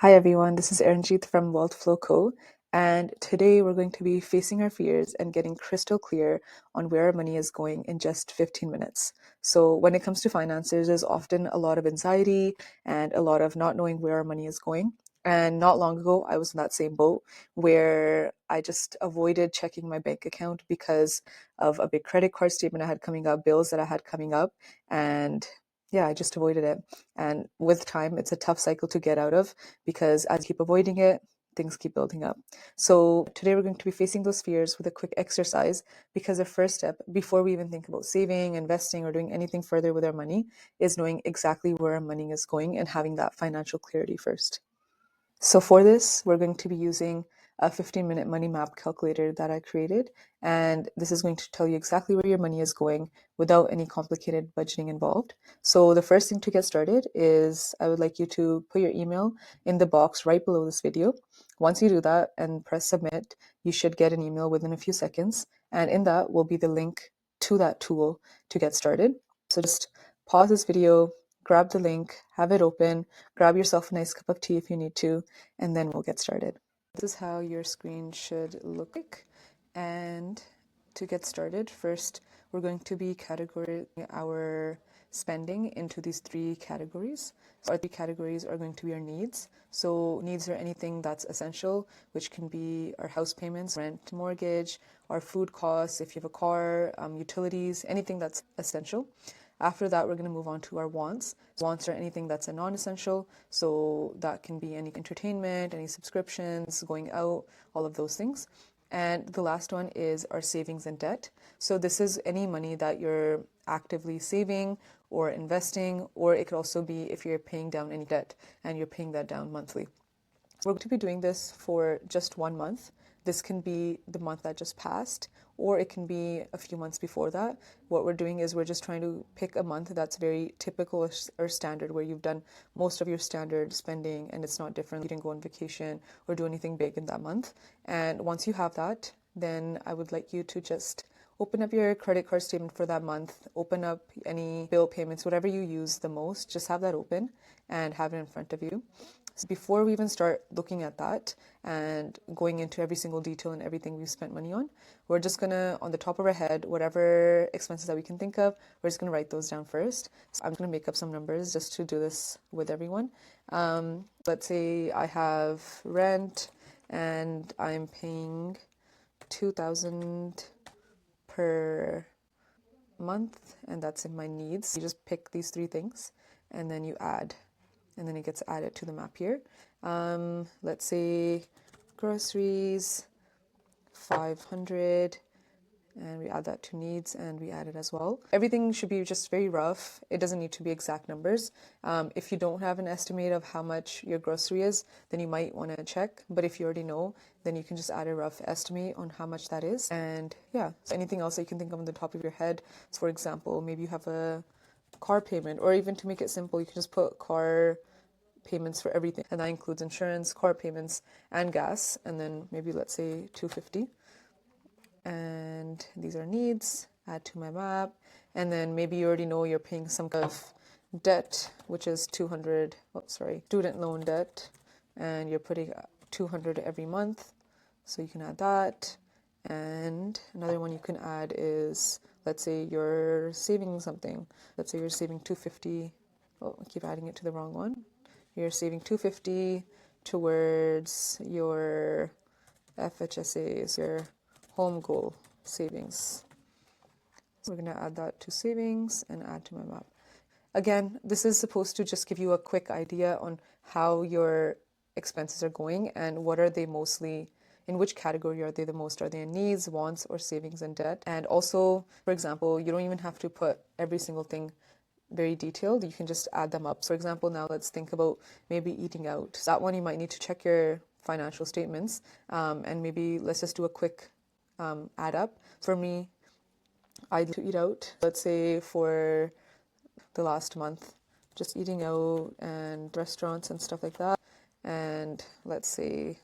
Hi everyone, this is Erinjit from Wealth Flow Co. And today we're going to be facing our fears and getting crystal clear on where our money is going in just 15 minutes. So, when it comes to finances, there's often a lot of anxiety and a lot of not knowing where our money is going. And not long ago, I was in that same boat where I just avoided checking my bank account because of a big credit card statement I had coming up, bills that I had coming up, and yeah, I just avoided it. And with time, it's a tough cycle to get out of because as you keep avoiding it, things keep building up. So today we're going to be facing those fears with a quick exercise because the first step before we even think about saving, investing, or doing anything further with our money is knowing exactly where our money is going and having that financial clarity first. So for this, we're going to be using a 15-minute money map calculator that I created. And this is going to tell you exactly where your money is going without any complicated budgeting involved. So the first thing to get started is I would like you to put your email in the box right below this video. Once you do that and press submit, you should get an email within a few seconds. And in that will be the link to that tool to get started. So just pause this video, grab the link, have it open, grab yourself a nice cup of tea if you need to, and then we'll get started. This is how your screen should look like. And to get started, first we're going to be categorizing our spending into these three categories. So our three categories are going to be our needs. So needs are anything that's essential, which can be our house payments, rent, mortgage, our food costs, if you have a car, utilities, anything that's essential. After that, we're going to move on to our wants. Wants are anything that's a non-essential, so that can be any entertainment, any subscriptions, going out, all of those things. And the last one is our savings and debt. So this is any money that you're actively saving or investing, or it could also be if you're paying down any debt and you're paying that down monthly. We're going to be doing this for just 1 month. This can be the month that just passed, or it can be a few months before that. What we're doing is we're just trying to pick a month that's very typical or standard, where you've done most of your standard spending and it's not different. You didn't go on vacation or do anything big in that month. And once you have that, then I would like you to just open up your credit card statement for that month, open up any bill payments, whatever you use the most, just have that open and have it in front of you. So before we even start looking at that and going into every single detail and everything we've spent money on, we're just gonna, on the top of our head, whatever expenses that we can think of, we're just gonna write those down first. So I'm gonna make up some numbers just to do this with everyone. Let's say I have rent and I'm paying 2,000 per month, and that's in my needs. You just pick these three things and then you add, and then it gets added to the map here. Let's say groceries, 500, and we add that to needs and we add it as well. Everything should be just very rough. It doesn't need to be exact numbers. If you don't have an estimate of how much your grocery is, then you might want to check. But if you already know, then you can just add a rough estimate on how much that is. And yeah, so anything else that you can think of on the top of your head. So for example, maybe you have a car payment, or even to make it simple, you can just put car payments for everything, and that includes insurance, car payments, and gas. And then maybe let's say 250. And these are needs, add to my map. And then maybe you already know you're paying some kind of debt, which is student loan debt, and you're putting 200 every month, so you can add that. And another one you can add is, let's say you're saving something. Let's say you're saving 250. Oh, I keep adding it to the wrong one. You're saving 250 towards your FHSAs, your home goal savings. So we're going to add that to savings and add to my map. Again, this is supposed to just give you a quick idea on how your expenses are going and what are they mostly, in which category are they the most? Are they in needs, wants, or savings and debt? And also, for example, you don't even have to put every single thing very detailed. You can just add them up. So for example, now let's think about maybe eating out. That one you might need to check your financial statements, and maybe let's just do a quick add up. For me, I like to eat out, let's say for the last month, just eating out and restaurants and stuff like that. And let's say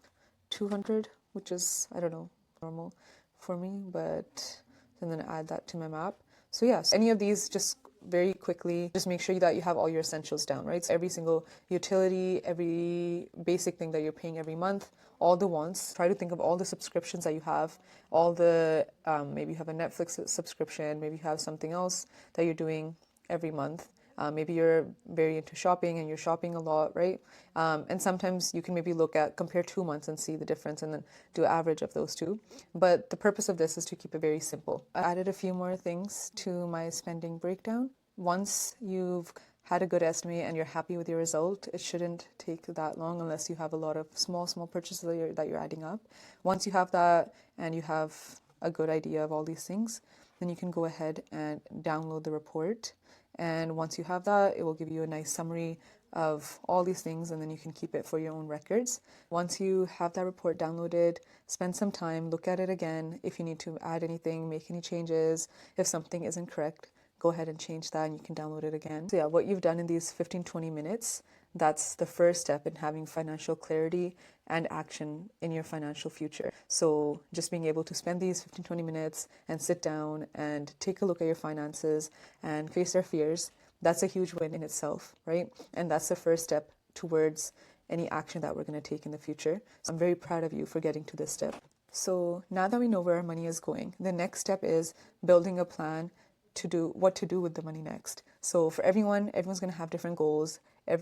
200, which is, I don't know, normal for me, but and then add that to my map. So yes, any of these, just very quickly, just make sure that you have all your essentials down, right? So every single utility, every basic thing that you're paying every month, all the wants. Try to think of all the subscriptions that you have, all the, maybe you have a Netflix subscription, maybe you have something else that you're doing every month. Maybe you're very into shopping and you're shopping a lot, right? And sometimes you can maybe compare 2 months and see the difference and then do an average of those two. But the purpose of this is to keep it very simple. I added a few more things to my spending breakdown. Once you've had a good estimate and you're happy with your result, it shouldn't take that long unless you have a lot of small purchases that you're adding up. Once you have that and you have a good idea of all these things, then you can go ahead and download the report. And once you have that, it will give you a nice summary of all these things, and then you can keep it for your own records. Once you have that report downloaded, spend some time, look at it again. If you need to add anything, make any changes, if something isn't correct, go ahead and change that and you can download it again. So yeah, what you've done in these 15-20 minutes, that's the first step in having financial clarity and action in your financial future. So just being able to spend these 15-20 minutes and sit down and take a look at your finances and face our fears, that's a huge win in itself, right? And that's the first step towards any action that we're going to take in the future. So I'm very proud of you for getting to this step. So now that we know where our money is going, the next step is building a plan to do what to do with the money next. So for everyone's going to have different goals.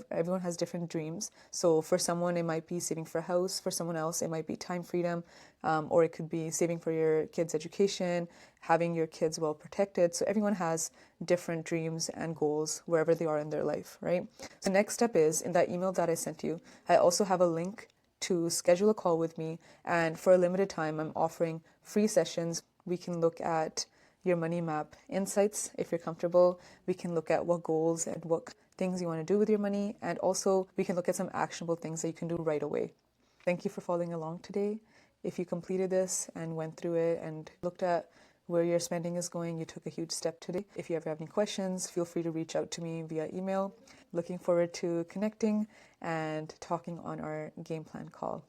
Everyone has different dreams. So for someone, it might be saving for a house. For someone else, it might be time freedom, or it could be saving for your kids' education, having your kids well protected. So everyone has different dreams and goals wherever they are in their life, right? The next step is, in that email that I sent you, I also have a link to schedule a call with me. And for a limited time, I'm offering free sessions. We can look at your money map insights if you're comfortable. We can look at what goals and what things you want to do with your money, and also we can look at some actionable things that you can do right away. Thank you for following along today. If you completed this and went through it and looked at where your spending is going, you took a huge step today. If you ever have any questions, feel free to reach out to me via email. Looking forward to connecting and talking on our game plan call.